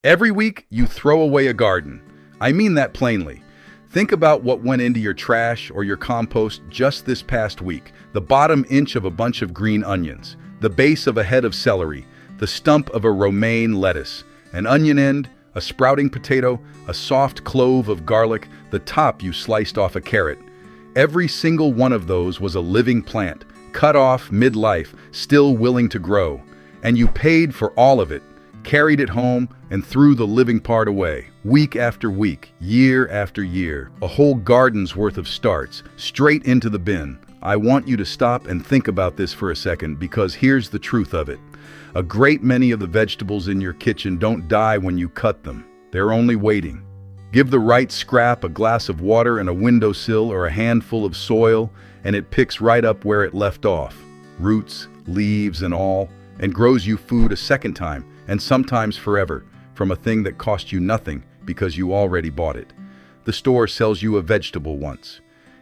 Every week, you throw away a garden. I mean that plainly. Think about what went into your trash or your compost just this past week. The bottom inch of a bunch of green onions, the base of a head of celery, the stump of a romaine lettuce, an onion end, a sprouting potato, a soft clove of garlic, the top you sliced off a carrot. Every single one of those was a living plant, cut off mid-life, still willing to grow. And you paid for all of it, carried it home, and threw the living part away. Week after week, year after year, a whole garden's worth of starts, straight into the bin. I want you to stop and think about this for a second, because here's the truth of it. A great many of the vegetables in your kitchen don't die when you cut them. They're only waiting. Give the right scrap a glass of water and a windowsill or a handful of soil, and it picks right up where it left off. Roots, leaves, and all, and grows you food a second time, and sometimes forever, from a thing that cost you nothing because you already bought it. The store sells you a vegetable once.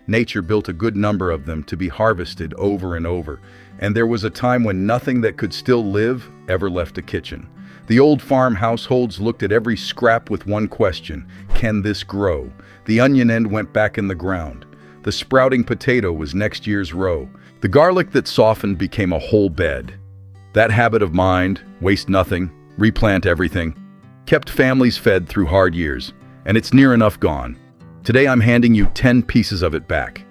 Nature built a good number of them to be harvested over and over, and there was a time when nothing that could still live ever left a kitchen. The old farm households looked at every scrap with one question: can this grow? The onion end went back in the ground. The sprouting potato was next year's row. The garlic that softened became a whole bed. That habit of mind, waste nothing, replant everything, kept families fed through hard years, and it's near enough gone. Today I'm handing you 10 pieces of it back.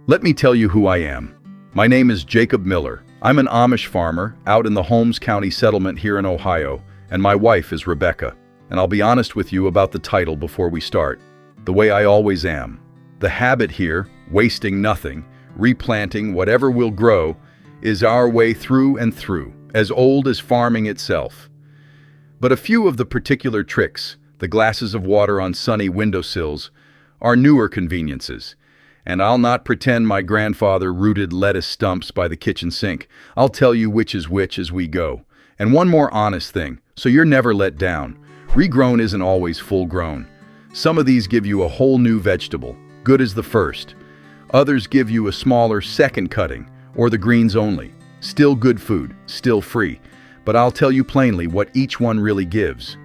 Let me tell you who I am. My name is Jacob Miller. I'm an Amish farmer out in the Holmes County settlement here in Ohio, and my wife is Rebecca. And I'll be honest with you about the title before we start. The way I always am. The habit here, wasting nothing, replanting whatever will grow, is our way through and through, as old as farming itself. But a few of the particular tricks, the glasses of water on sunny windowsills, are newer conveniences. And I'll not pretend my grandfather rooted lettuce stumps by the kitchen sink. I'll tell you which is which as we go. And one more honest thing, so you're never let down. Regrown isn't always full grown. Some of these give you a whole new vegetable, good as the first. Others give you a smaller second cutting, or the greens only. Still good food, still free. But I'll tell you plainly what each one really gives.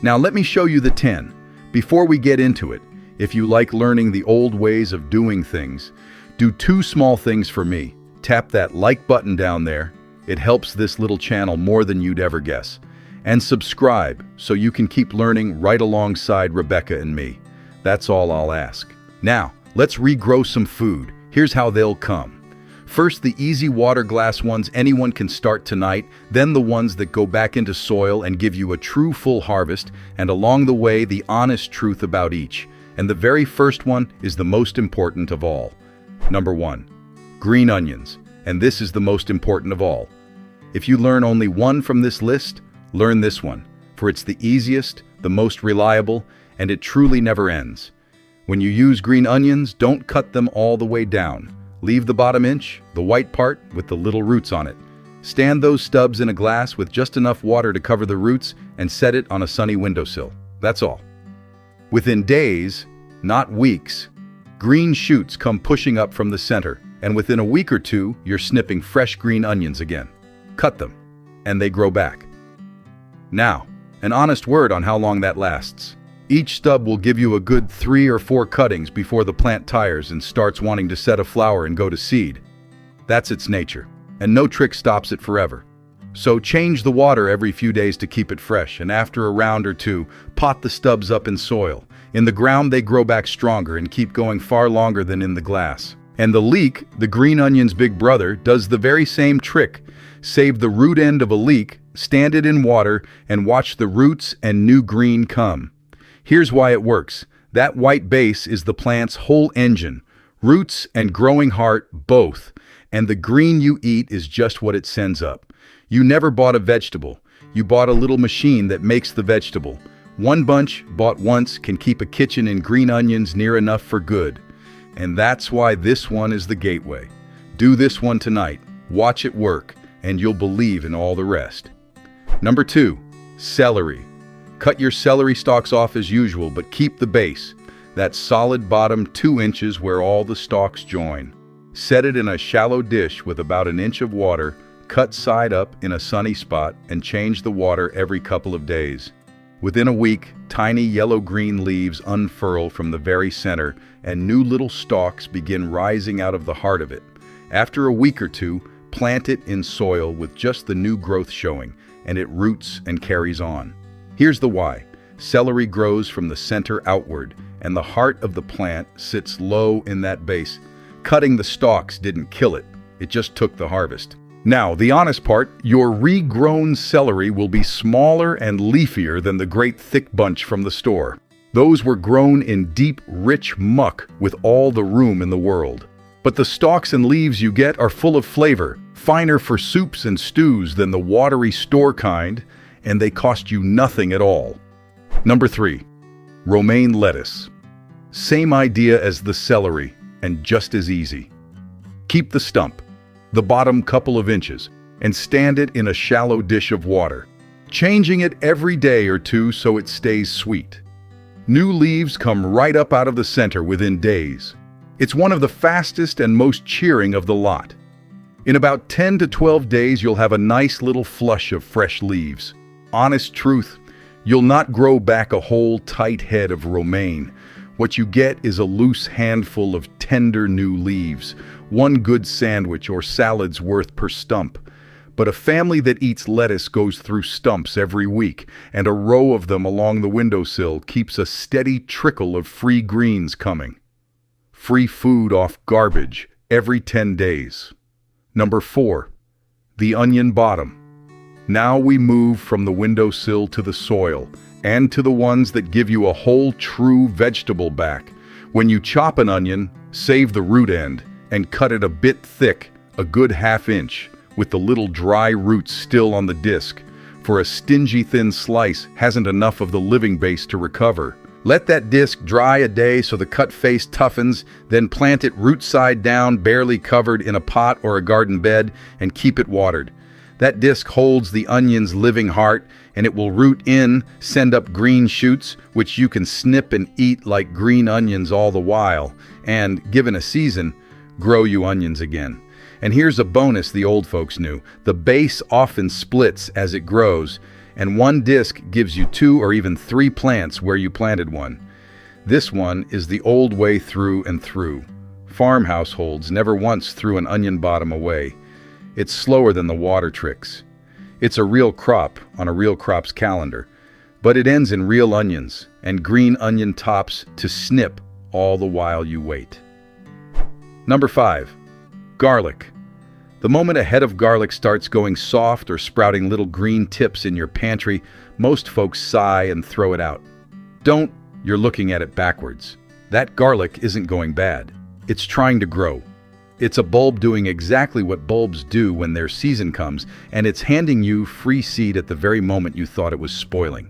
Now let me show you the 10. Before we get into it, if you like learning the old ways of doing things, do 2 small things for me. Tap that like button down there. It helps this little channel more than you'd ever guess. And subscribe so you can keep learning right alongside Rebecca and me. That's all I'll ask. Now, let's regrow some food. Here's how they'll come. First, the easy water glass ones anyone can start tonight, then the ones that go back into soil and give you a true full harvest, and along the way, the honest truth about each. And the very first one is the most important of all. Number 1, green onions. And this is the most important of all. If you learn only one from this list, learn this one, for it's the easiest, the most reliable, and it truly never ends. When you use green onions, don't cut them all the way down. Leave the bottom inch, the white part, with the little roots on it. Stand those stubs in a glass with just enough water to cover the roots and set it on a sunny windowsill. That's all. Within days, not weeks, green shoots come pushing up from the center, and within a week or two, you're snipping fresh green onions again. Cut them, and they grow back. Now, an honest word on how long that lasts. Each stub will give you a good 3 or 4 cuttings before the plant tires and starts wanting to set a flower and go to seed. That's its nature, and no trick stops it forever. So change the water every few days to keep it fresh, and after a round or two, pot the stubs up in soil. In the ground they grow back stronger and keep going far longer than in the glass. And the leek, the green onion's big brother, does the very same trick. Save the root end of a leek, stand it in water, and watch the roots and new green come. Here's why it works. That white base is the plant's whole engine, roots and growing heart both, and the green you eat is just what it sends up. You never bought a vegetable. You bought a little machine that makes the vegetable. One bunch, bought once, can keep a kitchen in green onions near enough for good. And that's why this one is the gateway. Do this one tonight, watch it work, and you'll believe in all the rest. Number 2, celery. Cut your celery stalks off as usual, but keep the base, that solid bottom 2 inches where all the stalks join. Set it in a shallow dish with about an inch of water, cut side up in a sunny spot, and change the water every couple of days. Within a week, tiny yellow-green leaves unfurl from the very center, and new little stalks begin rising out of the heart of it. After a week or two, plant it in soil with just the new growth showing, and it roots and carries on. Here's the why. Celery grows from the center outward, and the heart of the plant sits low in that base. Cutting the stalks didn't kill it, it just took the harvest. Now, the honest part, your regrown celery will be smaller and leafier than the great thick bunch from the store. Those were grown in deep, rich muck with all the room in the world. But the stalks and leaves you get are full of flavor, finer for soups and stews than the watery store kind, and they cost you nothing at all. Number 3. Romaine lettuce. Same idea as the celery, and just as easy. Keep the stump, the bottom couple of inches, and stand it in a shallow dish of water, changing it every day or two so it stays sweet. New leaves come right up out of the center within days. It's one of the fastest and most cheering of the lot. In about 10 to 12 days, you'll have a nice little flush of fresh leaves. Honest truth, you'll not grow back a whole tight head of romaine. What you get is a loose handful of tender new leaves, one good sandwich or salad's worth per stump. But a family that eats lettuce goes through stumps every week, and a row of them along the windowsill keeps a steady trickle of free greens coming. Free food off garbage every 10 days. Number 4. The onion bottom. Now we move from the windowsill to the soil, and to the ones that give you a whole true vegetable back. When you chop an onion, save the root end, and cut it a bit thick, a good ½ inch, with the little dry roots still on the disc, for a stingy thin slice hasn't enough of the living base to recover. Let that disc dry a day so the cut face toughens, then plant it root side down, barely covered in a pot or a garden bed, and keep it watered. That disc holds the onion's living heart, and it will root in, send up green shoots, which you can snip and eat like green onions all the while, and, given a season, grow you onions again. And here's a bonus the old folks knew. The base often splits as it grows, and one disc gives you 2 or even 3 plants where you planted one. This one is the old way through and through. Farm households never once threw an onion bottom away. It's slower than the water tricks. It's a real crop on a real crop's calendar, but it ends in real onions and green onion tops to snip all the while you wait. Number 5. Garlic. The moment a head of garlic starts going soft or sprouting little green tips in your pantry, most folks sigh and throw it out. Don't, you're looking at it backwards. That garlic isn't going bad. It's trying to grow. It's a bulb doing exactly what bulbs do when their season comes, and it's handing you free seed at the very moment you thought it was spoiling.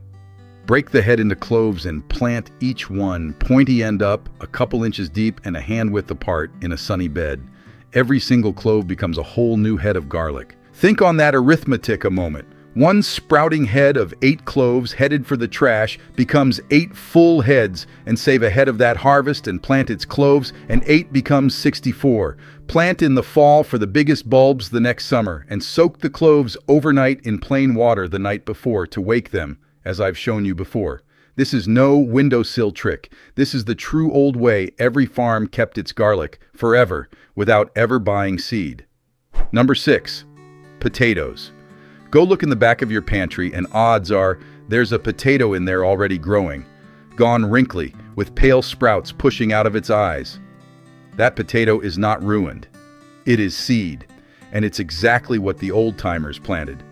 Break the head into cloves and plant each one pointy end up, a couple inches deep and a hand width apart in a sunny bed. Every single clove becomes a whole new head of garlic. Think on that arithmetic a moment. One sprouting head of 8 cloves headed for the trash becomes 8 full heads, and save a head of that harvest and plant its cloves, and 8 becomes 64. Plant in the fall for the biggest bulbs the next summer, and soak the cloves overnight in plain water the night before to wake them, as I've shown you before. This is no windowsill trick. This is the true old way every farm kept its garlic forever without ever buying seed. Number 6. Potatoes. Go look in the back of your pantry, and odds are there's a potato in there already growing, gone wrinkly, with pale sprouts pushing out of its eyes. That potato is not ruined. It is seed, and it's exactly what the old-timers planted.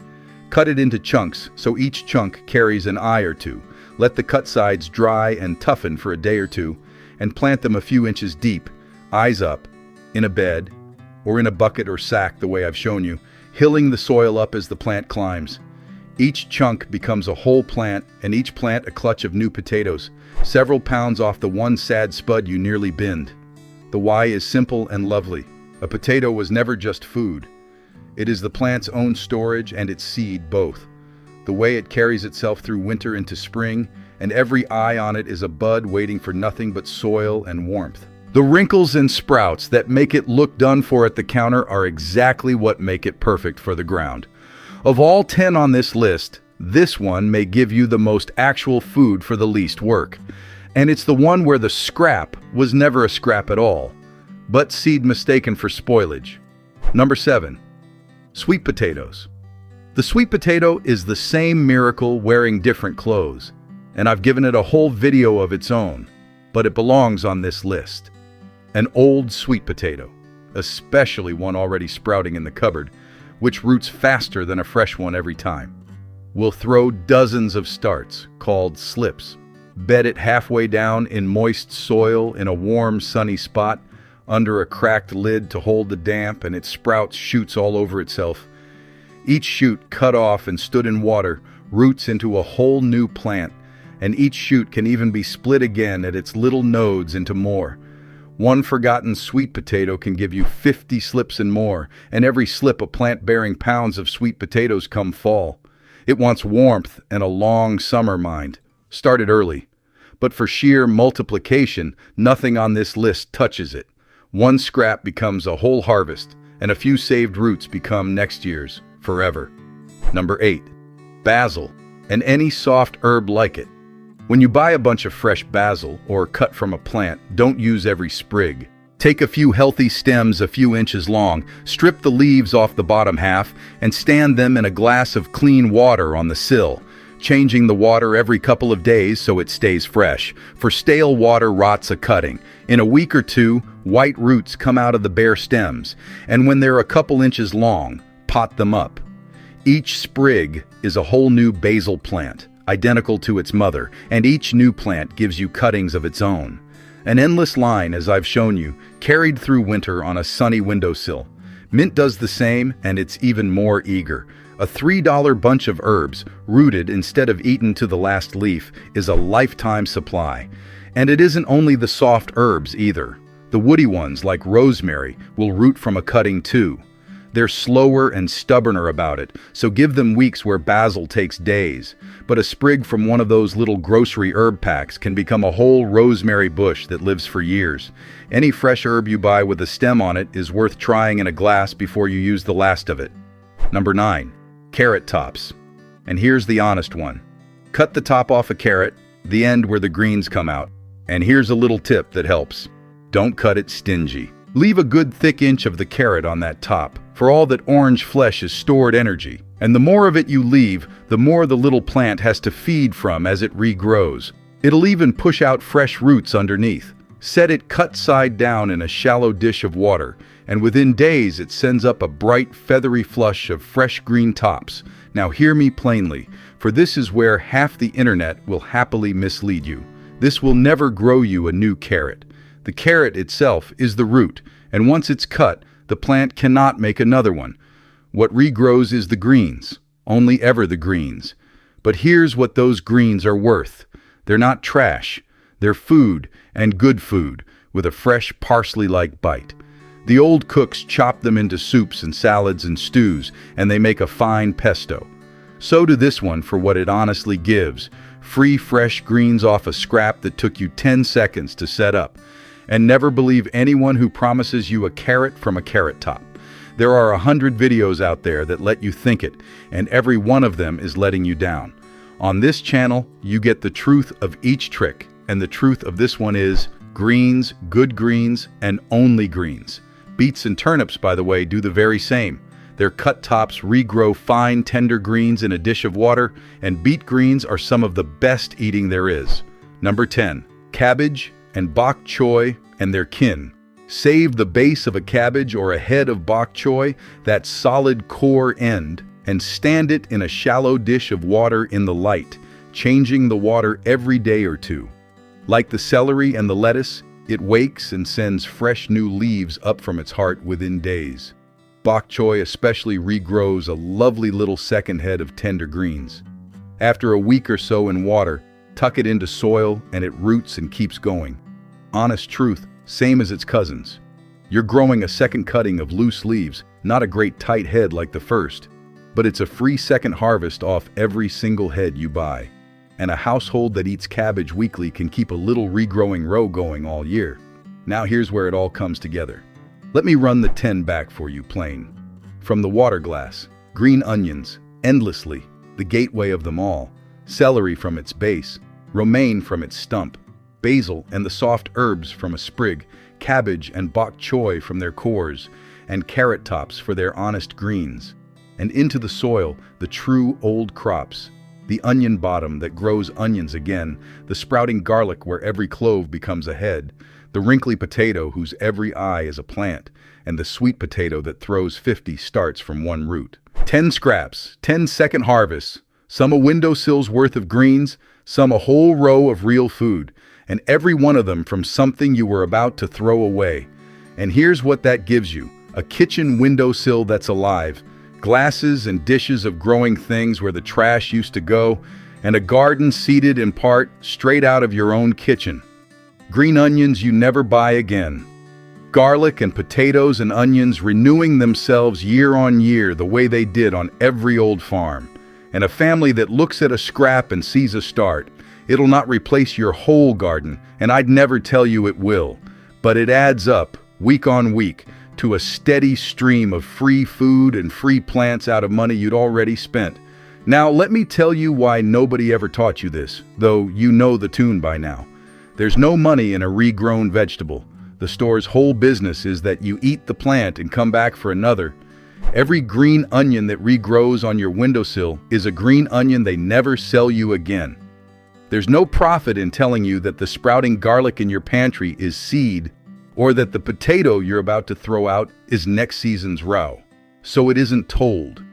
Cut it into chunks so each chunk carries an eye or two. Let the cut sides dry and toughen for a day or two, and plant them a few inches deep, eyes up, in a bed, or in a bucket or sack the way I've shown you, hilling the soil up as the plant climbs. Each chunk becomes a whole plant, and each plant a clutch of new potatoes, several pounds off the one sad spud you nearly binned. The why is simple and lovely. A potato was never just food. It is the plant's own storage and its seed both. The way it carries itself through winter into spring, and every eye on it is a bud waiting for nothing but soil and warmth. The wrinkles and sprouts that make it look done for at the counter are exactly what make it perfect for the ground. Of all 10 on this list, This one may give you the most actual food for the least work. And it's the one where the scrap was never a scrap at all, but seed mistaken for spoilage. Number 7. Sweet potatoes. The sweet potato is the same miracle wearing different clothes, and I've given it a whole video of its own, but it belongs on this list. An old sweet potato, especially one already sprouting in the cupboard, which roots faster than a fresh one every time, will throw dozens of starts, called slips. Bed it halfway down in moist soil in a warm, sunny spot, under a cracked lid to hold the damp, and it sprouts shoots all over itself. Each shoot cut off and stood in water roots into a whole new plant, and each shoot can even be split again at its little nodes into more. One forgotten sweet potato can give you 50 slips and more, and every slip a plant bearing pounds of sweet potatoes come fall. It wants warmth and a long summer, mind. Started early. But for sheer multiplication, nothing on this list touches it. One scrap becomes a whole harvest, and a few saved roots become next year's, forever. Number 8. Basil, and any soft herb like it. When you buy a bunch of fresh basil, or cut from a plant, don't use every sprig. Take a few healthy stems a few inches long, strip the leaves off the bottom half, and stand them in a glass of clean water on the sill, changing the water every couple of days so it stays fresh, for stale water rots a cutting. In a week or two, white roots come out of the bare stems, and when they're a couple inches long, pot them up. Each sprig is a whole new basil plant, identical to its mother, and each new plant gives you cuttings of its own. An endless line, as I've shown you, carried through winter on a sunny windowsill. Mint does the same, and it's even more eager. A $3 bunch of herbs, rooted instead of eaten to the last leaf, is a lifetime supply. And it isn't only the soft herbs either. The woody ones, like rosemary, will root from a cutting too. They're slower and stubborner about it, so give them weeks where basil takes days. But a sprig from one of those little grocery herb packs can become a whole rosemary bush that lives for years. Any fresh herb you buy with a stem on it is worth trying in a glass before you use the last of it. Number 9. Carrot tops. And here's the honest one. Cut the top off a carrot, the end where the greens come out. And here's a little tip that helps. Don't cut it stingy. Leave a good thick inch of the carrot on that top, for all that orange flesh is stored energy, and the more of it you leave, the more the little plant has to feed from as it regrows. It'll even push out fresh roots underneath. Set it cut side down in a shallow dish of water, and within days it sends up a bright, feathery flush of fresh green tops. Now hear me plainly, for this is where half the internet will happily mislead you. This will never grow you a new carrot. The carrot itself is the root, and once it's cut, the plant cannot make another one. What regrows is the greens, only ever the greens. But here's what those greens are worth. They're not trash. They're food, and good food, with a fresh parsley-like bite. The old cooks chop them into soups and salads and stews, and they make a fine pesto. So do this one for what it honestly gives. Free fresh greens off a scrap that took you 10 seconds to set up. And never believe anyone who promises you a carrot from a carrot top. There are 100 videos out there that let you think it, and every one of them is letting you down. On this channel, you get the truth of each trick, and the truth of this one is greens, good greens, and only greens. Beets and turnips, by the way, do the very same. Their cut tops regrow fine, tender greens in a dish of water, and beet greens are some of the best eating there is. Number 10. Cabbage and bok choy and their kin. Save the base of a cabbage or a head of bok choy, that solid core end, and stand it in a shallow dish of water in the light, changing the water every day or two. Like the celery and the lettuce, it wakes and sends fresh new leaves up from its heart within days. Bok choy especially regrows a lovely little second head of tender greens. After a week or so in water, tuck it into soil and it roots and keeps going. Honest truth, same as its cousins. You're growing a second cutting of loose leaves, not a great tight head like the first, but it's a free second harvest off every single head you buy. And a household that eats cabbage weekly can keep a little regrowing row going all year. Now here's where it all comes together. Let me run the 10 back for you plain. From the water glass, green onions, endlessly. the gateway of them all. Celery from its base, romaine from its stump, basil and the soft herbs from a sprig, cabbage and bok choy from their cores, and carrot tops for their honest greens. And into the soil, the true old crops, the onion bottom that grows onions again, the sprouting garlic where every clove becomes a head, the wrinkly potato whose every eye is a plant, and the sweet potato that throws 50 starts from one root. 10 scraps, 10-second harvests, some a window-sill's worth of greens, some a whole row of real food, and every one of them from something you were about to throw away. And here's what that gives you: a kitchen windowsill that's alive, glasses and dishes of growing things where the trash used to go, and a garden seeded in part straight out of your own kitchen. Green onions you never buy again. Garlic and potatoes and onions renewing themselves year on year the way they did on every old farm. And a family that looks at a scrap and sees a start. It'll not replace your whole garden, and I'd never tell you it will, but it adds up, week on week, to a steady stream of free food and free plants out of money you'd already spent. Now, let me tell you why nobody ever taught you this, though you know the tune by now. There's no money in a regrown vegetable. The store's whole business is that you eat the plant and come back for another. Every green onion that regrows on your windowsill is a green onion they never sell you again. There's no profit in telling you that the sprouting garlic in your pantry is seed, or that the potato you're about to throw out is next season's row. So it isn't told.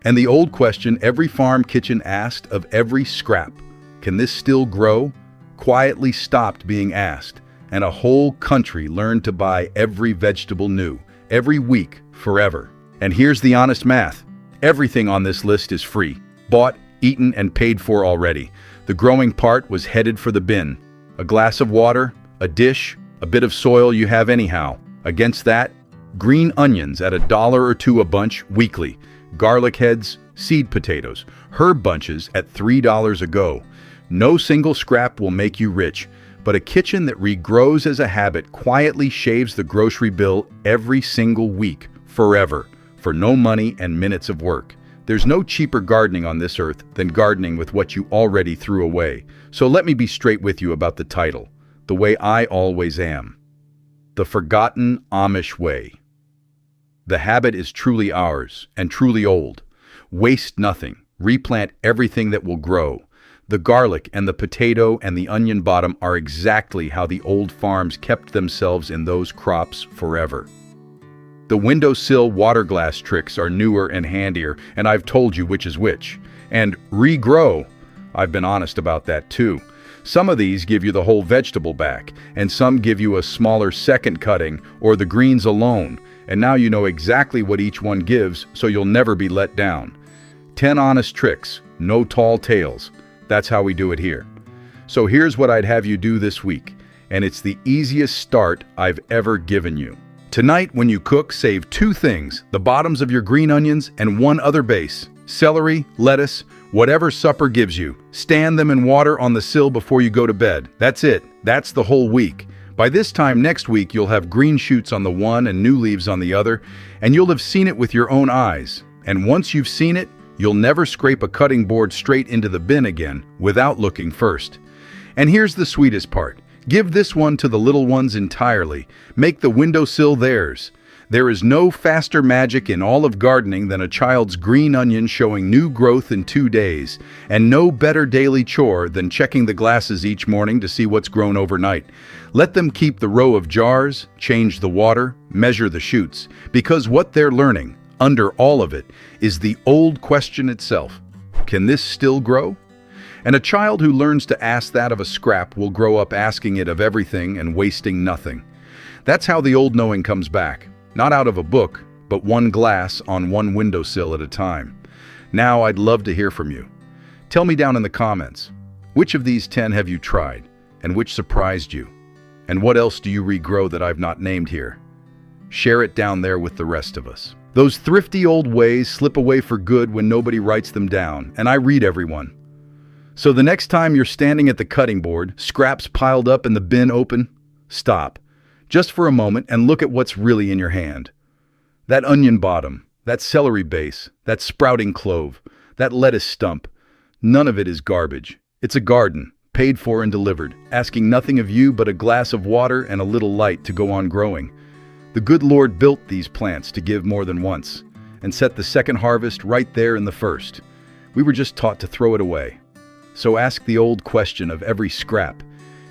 And the old question every farm kitchen asked of every scrap, can this still grow? Quietly stopped being asked, and a whole country learned to buy every vegetable new, every week, forever. And here's the honest math. Everything on this list is free, bought, eaten, and paid for already. The growing part was headed for the bin. A glass of water, a dish, a bit of soil you have anyhow. Against that, green onions at $1 or $2 a bunch weekly, garlic heads, seed potatoes, herb bunches at $3 a go. No single scrap will make you rich, but a kitchen that regrows as a habit quietly shaves the grocery bill every single week, forever, for no money and minutes of work. There's no cheaper gardening on this earth than gardening with what you already threw away. So let me be straight with you about the title, the way I always am. The Forgotten Amish Way. The habit is truly ours, and truly old. Waste nothing. Replant everything that will grow. The garlic and the potato and the onion bottom are exactly how the old farms kept themselves in those crops forever. The windowsill water glass tricks are newer and handier, and I've told you which is which. And regrow, I've been honest about that too. Some of these give you the whole vegetable back, and some give you a smaller second cutting or the greens alone, and now you know exactly what each one gives, so you'll never be let down. 10 honest tricks, no tall tales. That's how we do it here. So here's what I'd have you do this week, and it's the easiest start I've ever given you. Tonight, when you cook, save 2 things, the bottoms of your green onions and one other base, celery, lettuce, whatever supper gives you. Stand them in water on the sill before you go to bed. That's it. That's the whole week. By this time next week, you'll have green shoots on the one and new leaves on the other, and you'll have seen it with your own eyes. And once you've seen it, you'll never scrape a cutting board straight into the bin again without looking first. And here's the sweetest part. Give this one to the little ones entirely. Make the windowsill theirs. There is no faster magic in all of gardening than a child's green onion showing new growth in 2 days, and no better daily chore than checking the glasses each morning to see what's grown overnight. Let them keep the row of jars, change the water, measure the shoots, because what they're learning, under all of it, is the old question itself. Can this still grow? And a child who learns to ask that of a scrap will grow up asking it of everything and wasting nothing. That's how the old knowing comes back. Not out of a book, but one glass on one windowsill at a time. Now I'd love to hear from you. Tell me down in the comments, which of these 10 have you tried, and which surprised you? And what else do you regrow that I've not named here? Share it down there with the rest of us. Those thrifty old ways slip away for good when nobody writes them down, and I read everyone. So the next time you're standing at the cutting board, scraps piled up and the bin open, stop, just for a moment, and look at what's really in your hand. That onion bottom, that celery base, that sprouting clove, that lettuce stump, None of it is garbage. It's a garden, paid for and delivered, asking nothing of you but a glass of water and a little light to go on growing. The good Lord built these plants to give more than once, and set the second harvest right there in the first. We were just taught to throw it away. So ask the old question of every scrap.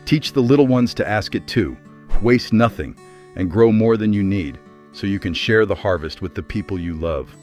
Teach the little ones to ask it too. Waste nothing, and grow more than you need, so you can share the harvest with the people you love.